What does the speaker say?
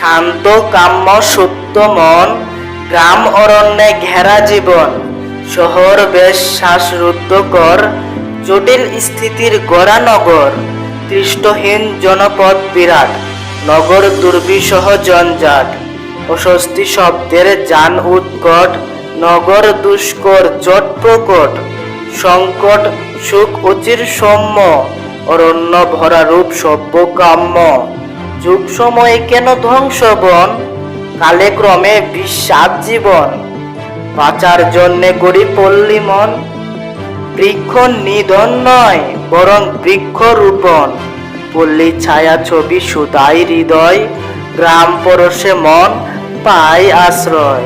শান্ত কাম্য সুপ্ত মন, গ্রাম অরণ্যে ঘেরা জীবন, শহর বেশ শ্বাসরুদ্ধকর, জটিল স্থিতির গড়া নগর, তৃষ্ণহীন জনপদ বিরাট, নগর দুর্বিষহ জঞ্জাট, অস্বস্তি শব্দের যান উৎকট, নগর দুষ্কর জট প্রকট, সংকট সুখ অচির সৌম্য, অরণ্য ভরা রূপ সভ্য কাম্য, যুগ সময়ে কেন ধ্বংস বন, কালে ক্রমে বিষাদ জীবন, বাঁচার জন্যে গড়ি পল্লী মন, বৃক্ষ নিধন নয় বরং বৃক্ষ রোপণ, পল্লী ছায়া ছবি সুদাই হৃদয়, গ্রাম পরশে মন পায় আশ্রয়।